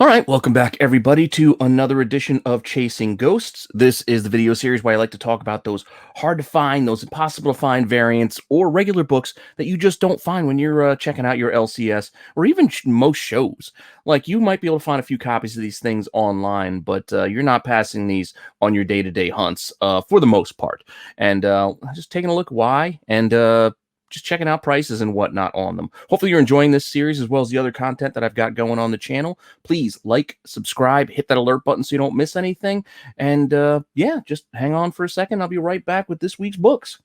All right, welcome back everybody to another edition of Chasing Ghosts. This is the video series where I like to talk about those hard to find, those impossible to find variants or regular books that you just don't find when you're checking out your LCS or even most shows. Like you might be able to find a few copies of these things online, but you're not passing these on your day-to-day hunts for the most part. And just taking a look why and just checking out prices and whatnot on them. Hopefully you're enjoying this series as well as the other content that I've got going on the channel. Please like, subscribe, hit that alert button so you don't miss anything. And yeah, just hang on for a second. I'll be right back with this week's books.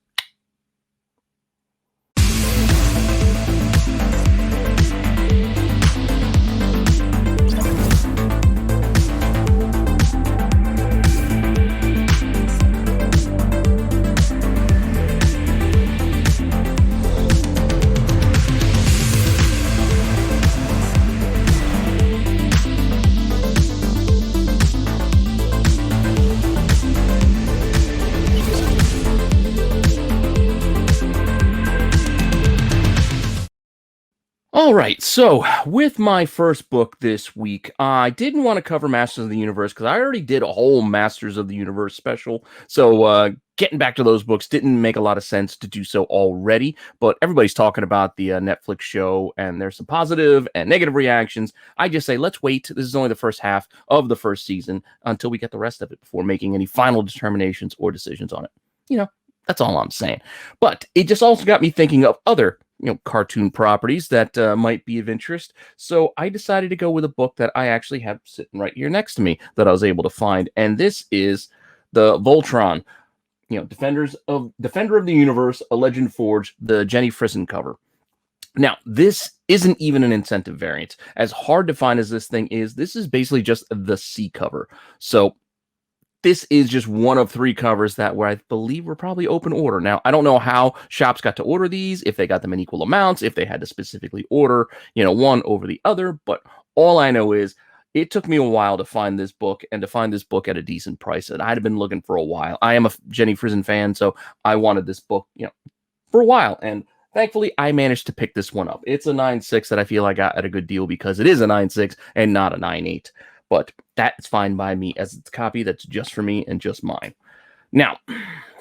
All right, so with my first book this week, I didn't want to cover Masters of the Universe because I already did a whole Masters of the Universe special. So getting back to those books didn't make a lot of sense to do so already. But everybody's talking about the Netflix show, and there's some positive and negative reactions. I just say, let's wait. This is only the first half of the first season until we get the rest of it before making any final determinations or decisions on it. You know, that's all I'm saying. But it just also got me thinking of other cartoon properties that might be of interest. So I decided to go with a book that I actually have sitting right here next to me that I was able to find. And this is the Voltron, Defender of the Universe, A Legend Forged, the Jenny Frison cover. Now, this isn't even an incentive variant. As hard to find as this thing is, this is basically just the C cover. So this is just one of three covers that where I believe were probably open order. Now, I don't know how shops got to order these, if they got them in equal amounts, if they had to specifically order, one over the other. But all I know is it took me a while to find this book and to find this book at a decent price. And I'd have been looking for a while. I am a Jenny Frison fan, so I wanted this book, for a while. And thankfully, I managed to pick this one up. It's a 9.6 that I feel I got at a good deal because it is a 9.6 and not a 9.8. But that's fine by me as it's a copy that's just for me and just mine. Now,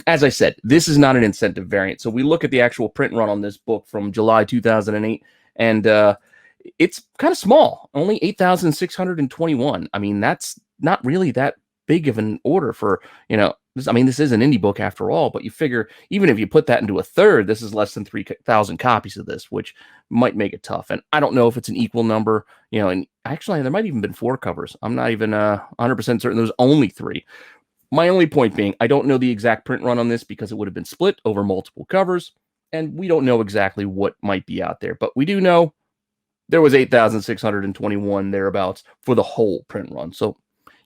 as I said, this is not an incentive variant. So we look at the actual print run on this book from July 2008, and it's kind of small, only 8,621. I mean, that's not really that big of an order for, this is an indie book after all, but you figure even if you put that into a third, this is less than 3,000 copies of this, which might make it tough. And I don't know if it's an equal number, and actually there might even been 4 covers. I'm not even 100% certain there's only 3. My only point being, I don't know the exact print run on this because it would have been split over multiple covers, and we don't know exactly what might be out there, but we do know there was 8,621 thereabouts for the whole print run. So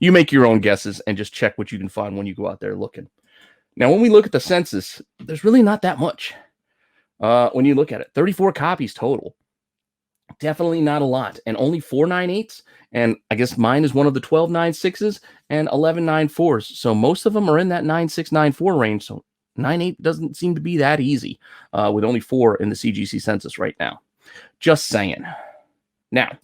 you make your own guesses and just check what you can find when you go out there looking. Now, when we look at the census, there's really not that much. When you look at it, 34 copies total. Definitely not a lot. And only 4 9.8s. And I guess mine is one of the 12 9.6s and 11 9.4s. So most of them are in that 9.6, 9.4 range. So 9.8 doesn't seem to be that easy with only 4 in the CGC census right now. Just saying. Now,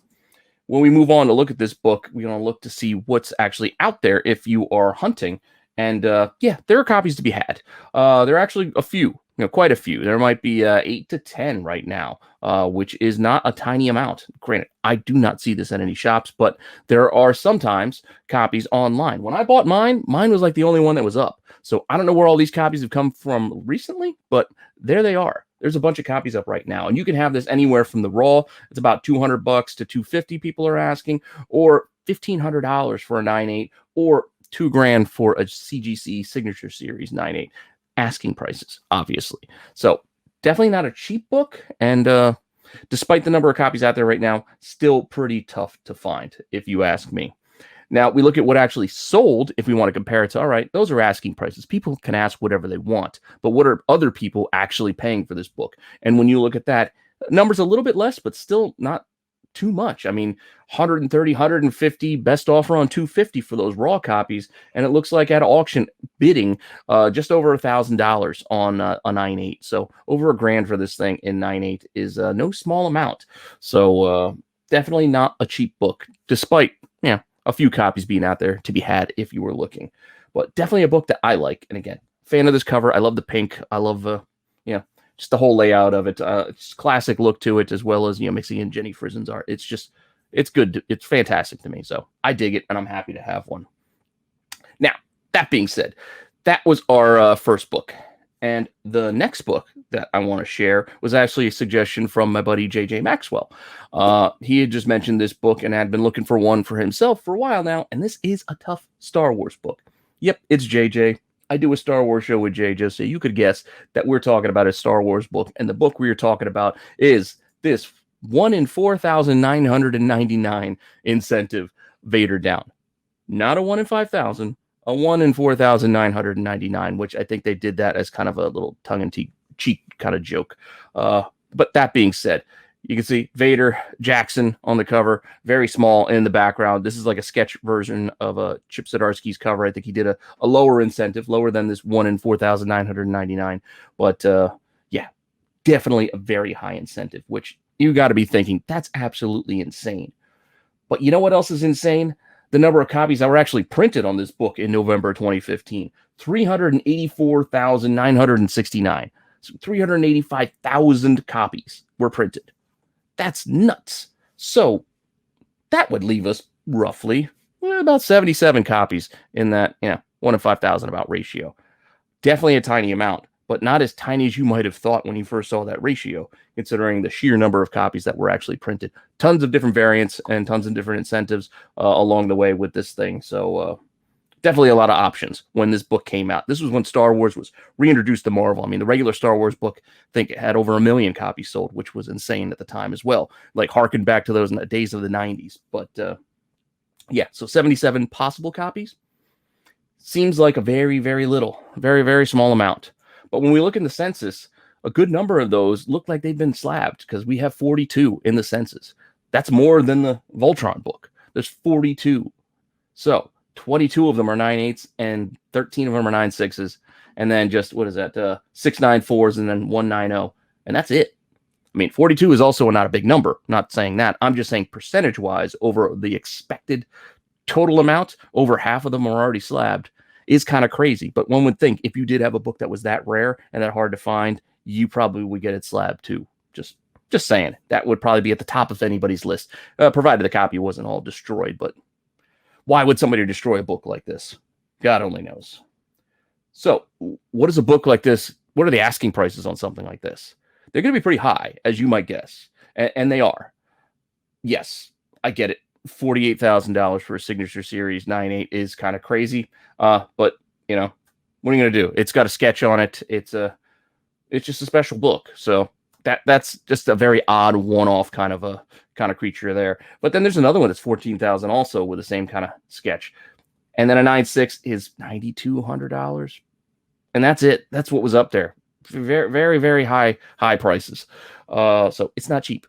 when we move on to look at this book, we're going to look to see what's actually out there if you are hunting. And yeah, there are copies to be had. There are actually a few, quite a few. There might be 8 to 10 right now, which is not a tiny amount. Granted, I do not see this at any shops, but there are sometimes copies online. When I bought mine was like the only one that was up. So I don't know where all these copies have come from recently, but there they are. There's a bunch of copies up right now, and you can have this anywhere from the raw. It's about $200 to $250 people are asking, or $1,500 for a 9.8, or $2,000 for a CGC Signature Series 9.8. Asking prices, obviously. So definitely not a cheap book, and despite the number of copies out there right now, still pretty tough to find, if you ask me. Now, we look at what actually sold if we want to compare it to, all right, those are asking prices. People can ask whatever they want, but what are other people actually paying for this book? And when you look at that, numbers a little bit less, but still not too much. I mean, 130, 150, best offer on 250 for those raw copies. And it looks like at auction bidding just over $1,000 on a 9.8. So over $1,000 for this thing in 9.8 is no small amount. So definitely not a cheap book, despite a few copies being out there to be had if you were looking. But definitely a book that I like. And again, fan of this cover. I love the pink. I love just the whole layout of it. It's classic look to it, as well as mixing in Jenny Frizen's art. It's good. It's fantastic to me. So I dig it, and I'm happy to have one. Now, that being said, that was our first book. And the next book that I want to share was actually a suggestion from my buddy JJ Maxwell. He had just mentioned this book and had been looking for one for himself for a while now. And this is a tough Star Wars book. Yep, it's JJ. I do a Star Wars show with JJ, so you could guess that we're talking about a Star Wars book. And the book we are talking about is this 1 in 4,999 incentive Vader down. Not a 1 in 5,000. A 1 in 4,999, which I think they did that as kind of a little tongue-in-cheek kind of joke. But that being said, you can see Vader, Jackson on the cover, very small in the background. This is like a sketch version of Chip Zdarsky's cover. I think he did a lower incentive, lower than this 1 in 4,999. But yeah, definitely a very high incentive, which you got to be thinking, that's absolutely insane. But you know what else is insane? The number of copies that were actually printed on this book in November 2015, 384,969. So 385,000 copies were printed. That's nuts. So that would leave us roughly about 77 copies in that 1 in 5,000 about ratio. Definitely a tiny amount, but not as tiny as you might have thought when you first saw that ratio, considering the sheer number of copies that were actually printed. Tons of different variants and tons of different incentives along the way with this thing. So definitely a lot of options when this book came out. This was when Star Wars was reintroduced to Marvel. I mean, the regular Star Wars book, I think it had over 1 million copies sold, which was insane at the time as well. Like harken back to those days of the 90s. But yeah, so 77 possible copies seems like a very, very little, very, very small amount. But when we look in the census, a good number of those look like they've been slabbed because we have 42 in the census. That's more than the Voltron book. There's 42. So 22 of them are 9/8s and 13 of them are 9/6s. And then just, 6/9/4s and then 1/9/0. And that's it. I mean, 42 is also not a big number. Not saying that. I'm just saying percentage-wise over the expected total amount, over half of them are already slabbed. Is kind of crazy, but one would think if you did have a book that was that rare and that hard to find, you probably would get it slabbed too. Just saying, that would probably be at the top of anybody's list, provided the copy wasn't all destroyed. But why would somebody destroy a book like this? God only knows. So, what is a book like this? What are the asking prices on something like this? They're going to be pretty high, as you might guess, and they are. Yes, I get it. $48,000 for a signature series 9/8 is kind of crazy. But what are you going to do? It's got a sketch on it. It's just a special book. So that's just a very odd one-off kind of creature there. But then there's another one that's 14,000 also with the same kind of sketch. And then a 9/6 is $9,200. And that's it. That's what was up there. Very, very, very high prices. So it's not cheap.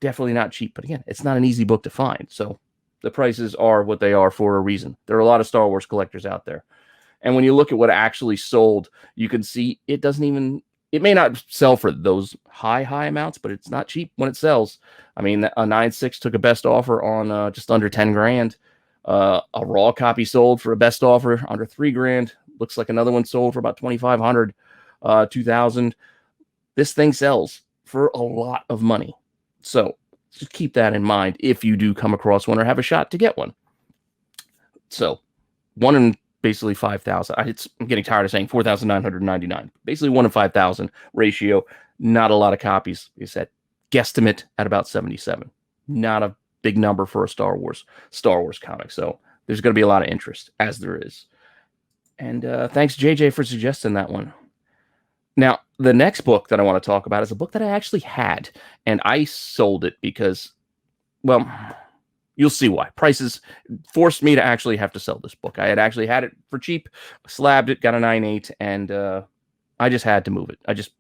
Definitely not cheap, but again, it's not an easy book to find. So the prices are what they are for a reason. There are a lot of Star Wars collectors out there. And when you look at what actually sold, you can see it may not sell for those high amounts, but it's not cheap when it sells. I mean, a 9/6 took a best offer on just under 10 grand. A raw copy sold for a best offer under 3 grand. Looks like another one sold for about 2,500, 2,000. This thing sells for a lot of money. So just keep that in mind if you do come across one or have a shot to get one. So 1 in basically 5,000. I'm getting tired of saying 4,999. Basically 1 in 5,000 ratio. Not a lot of copies. You said guesstimate at about 77. Not a big number for a Star Wars comic. So there's going to be a lot of interest, as there is. And thanks JJ for suggesting that one. Now, the next book that I want to talk about is a book that I actually had, and I sold it because, well, you'll see why. Prices forced me to actually have to sell this book. I had actually had it for cheap, slabbed it, got a 9/8, and I just had to move it. I just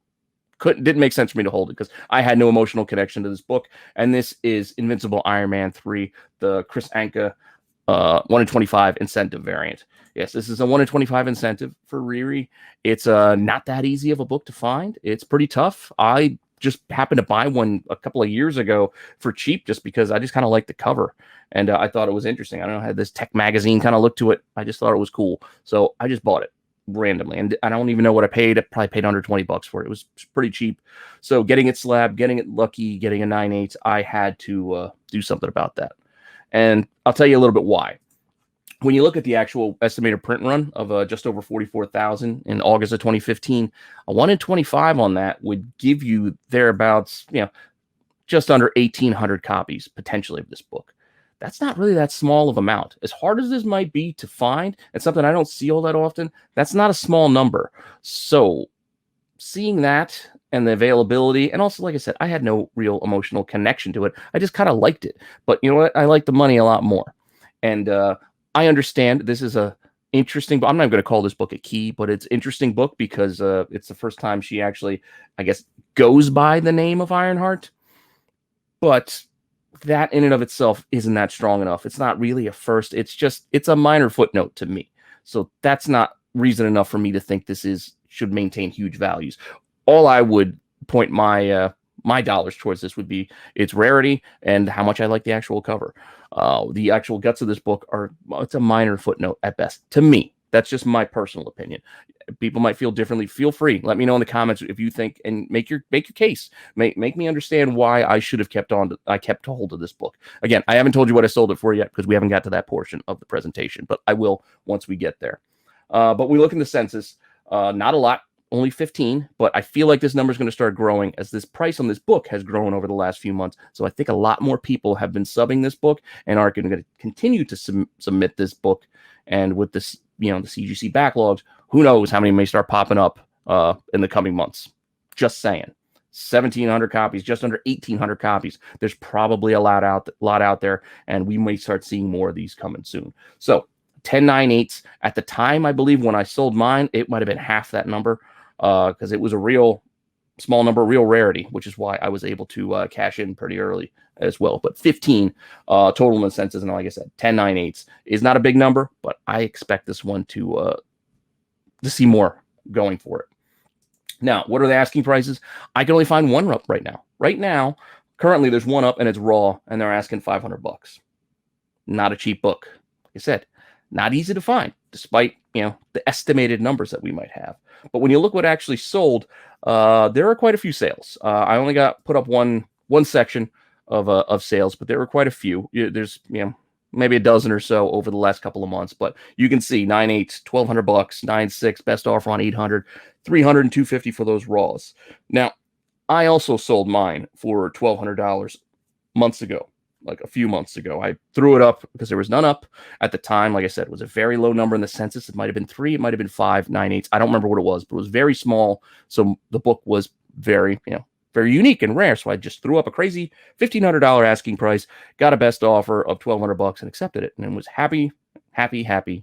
didn't make sense for me to hold it because I had no emotional connection to this book. And this is Invincible Iron Man 3, the Chris Anka 1 in 25 incentive variant. Yes, this is a 1 in 25 incentive for Riri. It's not that easy of a book to find. It's pretty tough. I just happened to buy one a couple of years ago for cheap just because I just kind of like the cover. And I thought it was interesting. I don't know, had this tech magazine kind of look to it. I just thought it was cool. So I just bought it randomly. And I don't even know what I paid. I probably paid under 20 bucks for it. It was pretty cheap. So getting it slab, getting it lucky, getting a 9/8, I had to do something about that. And I'll tell you a little bit why. When you look at the actual estimated print run of just over 44,000 in August of 2015, a 1 in 25 on that would give you thereabouts, just under 1,800 copies potentially of this book. That's not really that small of amount. As hard as this might be to find, and something I don't see all that often, that's not a small number. So seeing that and the availability, and also, like I said, I had no real emotional connection to it. I just kind of liked it. But you know what? I like the money a lot more. And I understand this is a interesting, but I'm not going to call this book a key, but it's interesting book because it's the first time she actually, I guess, goes by the name of Ironheart. But that in and of itself isn't that strong enough. It's not really a first. It's a minor footnote to me. So that's not reason enough for me to think this should maintain huge values. All I would point my dollars towards this would be its rarity and how much I like the actual cover. The actual guts of this book it's a minor footnote at best to me. That's just my personal opinion. People might feel differently. Feel free. Let me know in the comments if you think, and make your case. Make me understand why I should have kept hold of this book. Again, I haven't told you what I sold it for yet because we haven't got to that portion of the presentation, but I will once we get there. But we look in the census, not a lot, only 15, but I feel like this number is going to start growing as this price on this book has grown over the last few months. So I think a lot more people have been subbing this book and are going to continue to submit this book. And with this, the CGC backlogs, who knows how many may start popping up in the coming months. Just saying. 1,700 copies, just under 1,800 copies. There's probably a lot out there, and we may start seeing more of these coming soon. So 10 9/8 at the time, I believe when I sold mine, it might have been half that number because it was a real small number, real rarity, which is why I was able to cash in pretty early as well. But 15 total in the census, and like I said, 10 9/8 is not a big number, but I expect this one to see more going for it. Now, what are the asking prices? I can only find one up right now. Right now, currently there's one up and it's raw, and they're asking $500. Not a cheap book. Like I said, not easy to find, despite the estimated numbers that we might have. But when you look what actually sold, there are quite a few sales. I only got put up one section of sales, but there were quite a few. There's maybe a dozen or so over the last couple of months, but you can see 9/8, $1,200, 9/6, best offer on 800, 300 and 250 for those raws. Now, I also sold mine for $1,200 months ago. Like a few months ago, I threw it up because there was none up at the time. Like I said, it was a very low number in the census. It might have been 3, it might have been 5 9/8. I don't remember what it was, but it was very small. So the book was very, very unique and rare. So I just threw up a crazy $1,500 asking price, got a best offer of $1,200 and accepted it, and was happy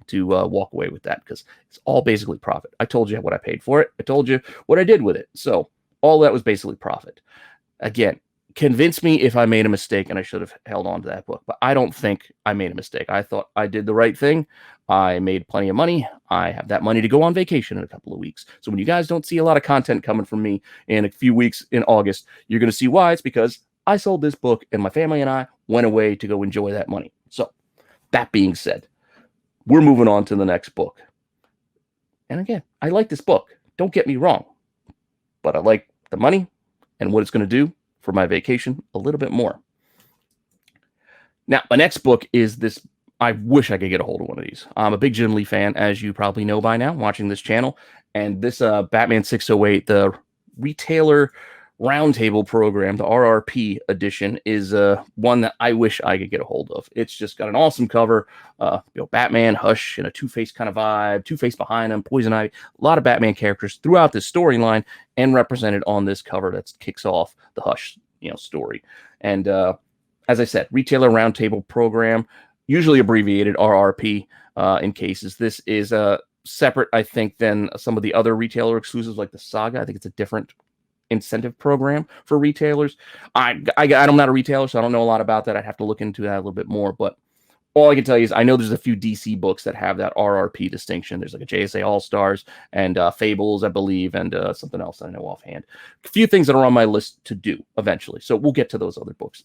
to walk away with that because it's all basically profit. I told you what I paid for it. I told you what I did with it. So all that was basically profit. Again, convince me if I made a mistake and I should have held on to that book. But I don't think I made a mistake. I thought I did the right thing. I made plenty of money. I have that money to go on vacation in a couple of weeks. So when you guys don't see a lot of content coming from me in a few weeks in August, you're going to see why. It's because I sold this book and my family and I went away to go enjoy that money. So that being said, we're moving on to the next book. And again, I like this book. Don't get me wrong. But I like the money and what it's going to do for my vacation a little bit more. Now, my next book is this. I wish I could get a hold of one of these. I'm a big Jim Lee fan, as you probably know by now, watching this channel. And this Batman 608, the Retailer Roundtable program, the RRP edition, is one that I wish I could get a hold of. It's just got an awesome cover. Batman, Hush, and a Two-Face kind of vibe. Two-Face behind him, Poison Ivy. A lot of Batman characters throughout this storyline and represented on this cover that kicks off the Hush story. And as I said, Retailer Roundtable program, usually abbreviated RRP in cases. This is separate, I think, than some of the other retailer exclusives like the Saga. I think it's a different incentive program for retailers. I'm not a retailer, so I don't know a lot about that. I'd have to look into that a little bit more. But All I can tell you is I know there's a few DC books that have that RRP distinction. There's like a JSA All Stars and Fables, I believe, and something else I know offhand. A few things that are on my list to do eventually. So we'll get to those other books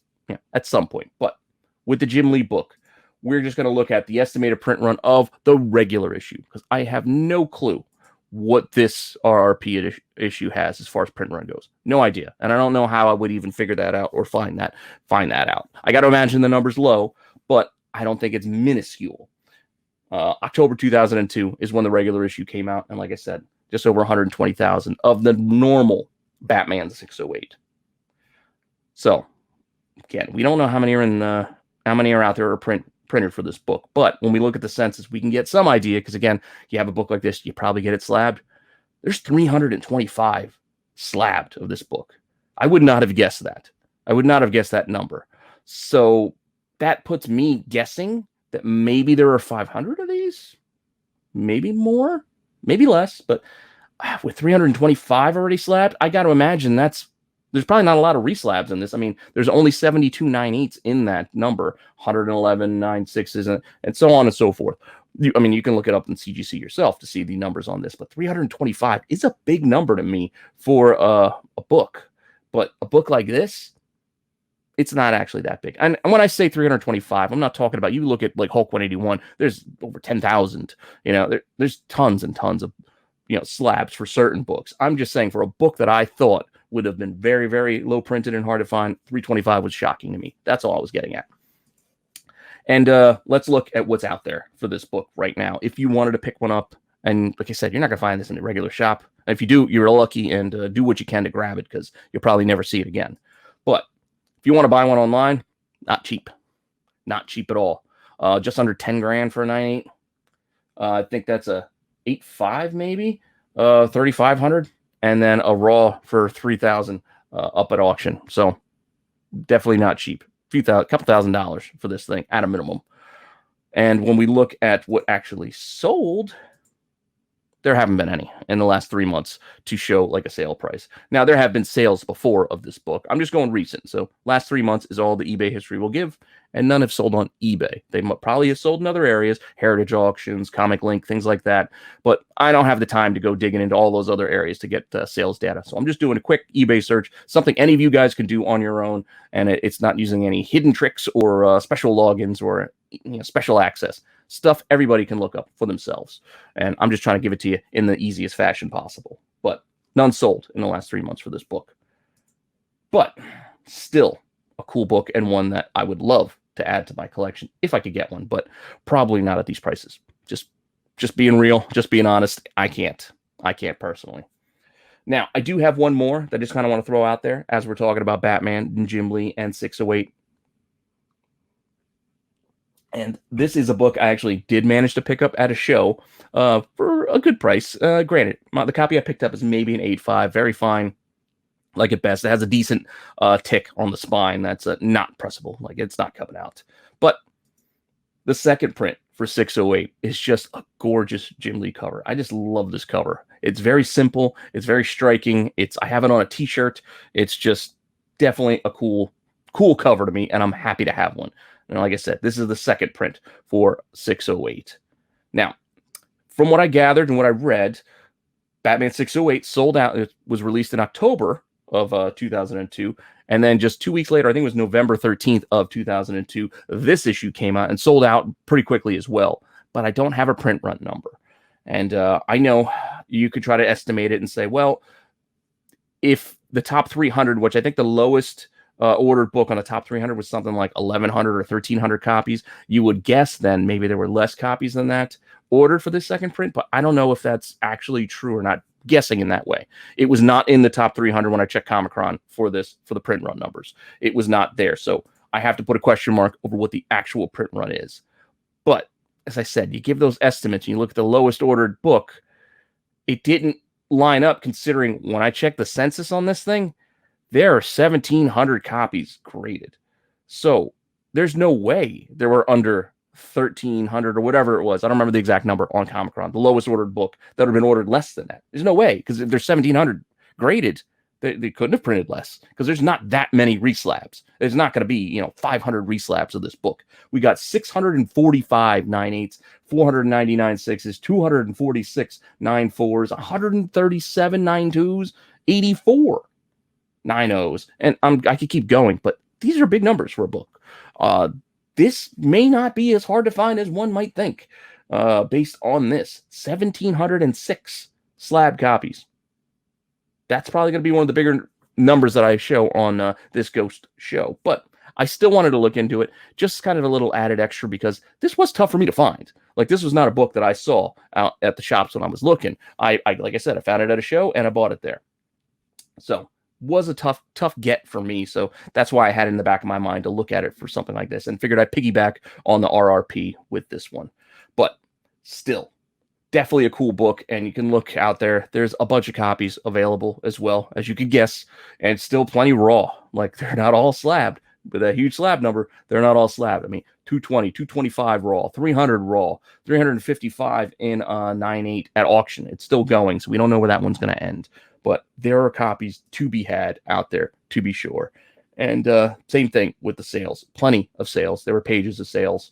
at some point. But with the Jim Lee book, we're just going to look at the estimated print run of the regular issue because I have no clue what this RRP issue has as far as print run goes. No idea. And I don't know how I would even figure that out or find that out. I got to imagine the number's low, but I don't think it's minuscule. October 2002 is when the regular issue came out. And like I said, just over 120,000 of the normal Batman 608. So again, we don't know how many are out there are printed for this book. But when we look at the census, we can get some idea because again, you have a book like this, you probably get it slabbed. There's 325 slabbed of this book. I would not have guessed that. I would not have guessed that number. So that puts me guessing that maybe there are 500 of these, maybe more, maybe less, but with 325 already slabbed, I got to imagine there's probably not a lot of reslabs in this. I mean, there's only 72 9/8 in that number, 111 9/6s, and so on and so forth. You can look it up in CGC yourself to see the numbers on this, but 325 is a big number to me for a book. But a book like this, it's not actually that big. And when I say 325, I'm not talking about, you look at like Hulk 181, there's over 10,000, there's tons and tons of, slabs for certain books. I'm just saying for a book that I thought would have been very, very low printed and hard to find, 325 was shocking to me. That's all I was getting at. And let's look at what's out there for this book right now. If you wanted to pick one up, and like I said, you're not going to find this in a regular shop. And if you do, you're lucky, and do what you can to grab it because you'll probably never see it again. But if you want to buy one online, not cheap. Not cheap at all. Just under 10 grand for a 9/8. I think that's a 8.5 maybe, 3,500, and then a raw for 3,000 up at auction. So definitely not cheap. Couple $1,000s for this thing at a minimum. And when we look at what actually sold, there haven't been any in the last 3 months to show like a sale price. Now, there have been sales before of this book. I'm just going recent. So last 3 months is all the eBay history will give, and none have sold on eBay. They probably have sold in other areas, heritage auctions, Comic Link, things like that. But I don't have the time to go digging into all those other areas to get sales data. So I'm just doing a quick eBay search, something any of you guys can do on your own, and it's not using any hidden tricks or special logins or special access. Stuff everybody can look up for themselves. And I'm just trying to give it to you in the easiest fashion possible. But none sold in the last 3 months for this book. But still a cool book and one that I would love to add to my collection if I could get one, but probably not at these prices. Just being real, just being honest, I can't personally. Now, I do have one more that I just kind of want to throw out there as we're talking about Batman and Jim Lee and 608. And this is a book I actually did manage to pick up at a show for a good price. Granted, the copy I picked up is maybe an 8.5, very fine, like at best. It has a decent tick on the spine that's not pressable, like it's not coming out. But the second print for 608 is just a gorgeous Jim Lee cover. I just love this cover. It's very simple. It's very striking. I have it on a t-shirt. It's just definitely a cool cover to me, and I'm happy to have one. And like I said, this is the second print for 608. Now, from what I gathered and what I read, Batman 608 sold out. It was released in October of 2002. And then just 2 weeks later, I think it was November 13th of 2002, this issue came out and sold out pretty quickly as well. But I don't have a print run number. And I know you could try to estimate it and say, well, if the top 300, which I think the lowest ordered book on the top 300 was something like 1,100 or 1,300 copies, you would guess then maybe there were less copies than that ordered for this second print, but I don't know if that's actually true or not. Guessing in that way. It was not in the top 300 when I checked Comicron for the print run numbers. It was not there, so I have to put a question mark over what the actual print run is. But as I said, you give those estimates and you look at the lowest ordered book, it didn't line up considering when I checked the census on this thing, there are 1,700 copies graded. So there's no way there were under 1,300 or whatever it was. I don't remember the exact number on Comicron, the lowest ordered book that would have been ordered less than that. There's no way, because if there's 1,700 graded, They couldn't have printed less because there's not that many reslabs. There's not going to be, 500 reslabs of this book. We got 645 9/8s, 499 6s, 246 9/4s, 137 9/2s, 84 9/0s, and I could keep going, but these are big numbers for a book. This may not be as hard to find as one might think, based on this 1,706 slab copies. That's probably going to be one of the bigger numbers that I show on this Ghost show. But I still wanted to look into it, just kind of a little added extra, because this was tough for me to find. Like, this was not a book that I saw out at the shops when I was looking. I like I said, I found it at a show and I bought it there. So was a tough get for me. So that's why I had it in the back of my mind to look at it for something like this, and figured I'd piggyback on the RRP with this one. But still, definitely a cool book, and you can look out there. There's a bunch of copies available as well, as you could guess, and still plenty raw. Like, they're not all slabbed. With that huge slab number, they're not all slabbed. I mean, 220, 225 raw, 300 raw, 355 in 9/8 at auction. It's still going, so we don't know where that one's going to end. But there are copies to be had out there, to be sure. And same thing with the sales. Plenty of sales. There were pages of sales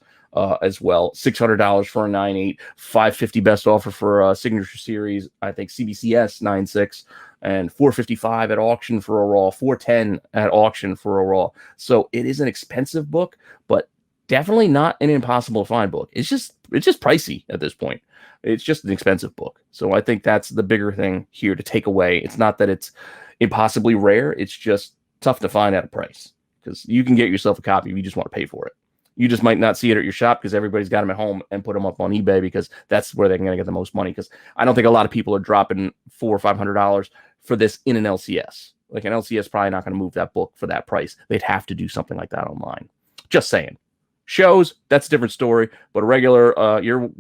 as well. $600 for a 9/8, $550 best offer for a signature series, I think CBCS 9/6, and $455 at auction for a raw, $410 at auction for a raw. So it is an expensive book, but definitely not an impossible to find book. It's just pricey at this point. It's just an expensive book. So I think that's the bigger thing here to take away. It's not that it's impossibly rare. It's just tough to find at a price, because you can get yourself a copy if you just want to pay for it. You just might not see it at your shop because everybody's got them at home and put them up on eBay, because that's where they're going to get the most money. Because I don't think a lot of people are dropping $400 or $500 for this in an LCS. Like, an LCS is probably not going to move that book for that price. They'd have to do something like that online. Just saying. Shows, that's a different story. But a regular, your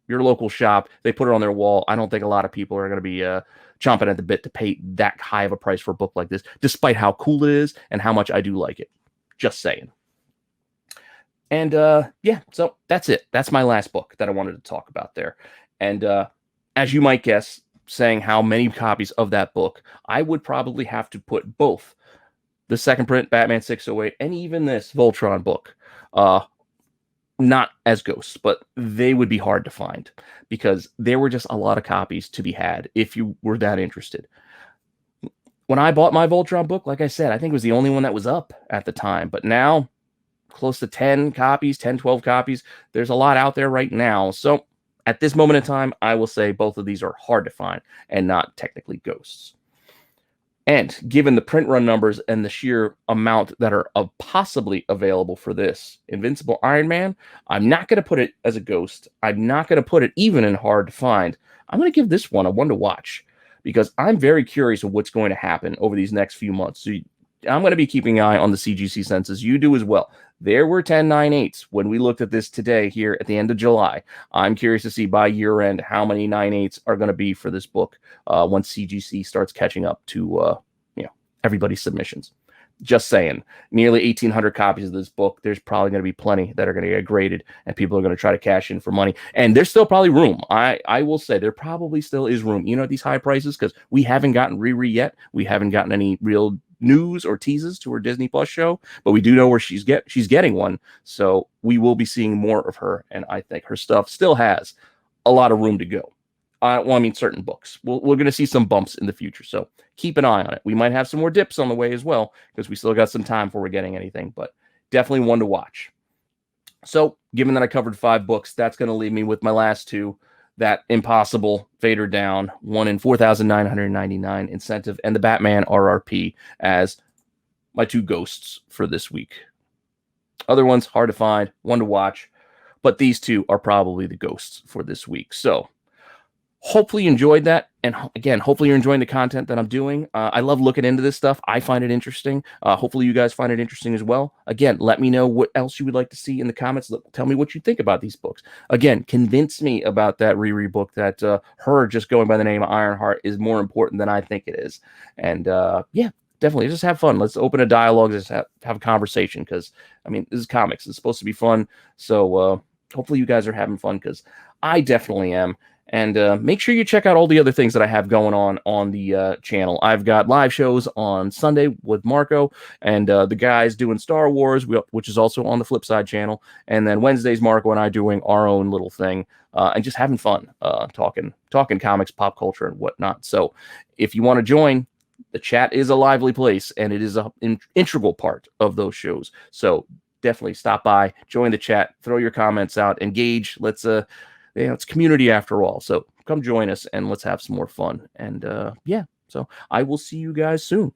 local shop, they put it on their wall. I don't think a lot of people are going to be chomping at the bit to pay that high of a price for a book like this, despite how cool it is and how much I do like it. Just saying. And yeah, so that's it. That's my last book that I wanted to talk about there. And as you might guess, saying how many copies of that book, I would probably have to put both the second print Batman 608 and even this Voltron book, not as ghosts, but they would be hard to find, because there were just a lot of copies to be had if you were that interested. When I bought my Voltron book, like I said, I think it was the only one that was up at the time. But now, close to 10 copies, 10, 12 copies. There's a lot out there right now. So at this moment in time, I will say both of these are hard to find and not technically ghosts. And given the print run numbers and the sheer amount that are possibly available for this Invincible Iron Man, I'm not going to put it as a ghost. I'm not going to put it even in hard to find. I'm going to give this one a one to watch, because I'm very curious of what's going to happen over these next few months. So I'm going to be keeping an eye on the CGC census. You do as well. There were 10 9/8s when we looked at this today here at the end of July. I'm curious to see by year end how many 9/8s are going to be for this book once CGC starts catching up to everybody's submissions. Just saying, nearly 1,800 copies of this book. There's probably going to be plenty that are going to get graded, and people are going to try to cash in for money. And there's still probably room. I will say there probably still is room, at these high prices, because we haven't gotten Riri yet. We haven't gotten any real news or teases to her Disney Plus show, but we do know where she's getting one. So we will be seeing more of her, and I think her stuff still has a lot of room to go. Certain books. We're going to see some bumps in the future, so keep an eye on it. We might have some more dips on the way as well, because we still got some time before we're getting anything, but definitely one to watch. So, given that I covered 5 books, that's going to leave me with my last 2. That Impossible Vader Down, one in 4,999 incentive, and the Batman RRP as my 2 ghosts for this week. Other ones, hard to find, one to watch, but these 2 are probably the ghosts for this week. So, hopefully you enjoyed that. And again, hopefully you're enjoying the content that I'm doing. I love looking into this stuff. I find it interesting. Hopefully you guys find it interesting as well. Again, let me know what else you would like to see in the comments. Tell me what you think about these books. Again, convince me about that Riri book, that her just going by the name of Ironheart is more important than I think it is. And yeah, definitely just have fun. Let's open a dialogue. Just have a conversation, because, this is comics. It's supposed to be fun. So hopefully you guys are having fun, because I definitely am. And make sure you check out all the other things that I have going on the channel. I've got live shows on Sunday with Marco and the guys doing Star Wars, which is also on the Flip Side channel. And then Wednesdays, Marco and I doing our own little thing and just having fun talking comics, pop culture, and whatnot. So if you want to join, the chat is a lively place, and it is an integral part of those shows. So definitely stop by, join the chat, throw your comments out, engage. Let's it's community after all. So come join us and let's have some more fun. And yeah, so I will see you guys soon.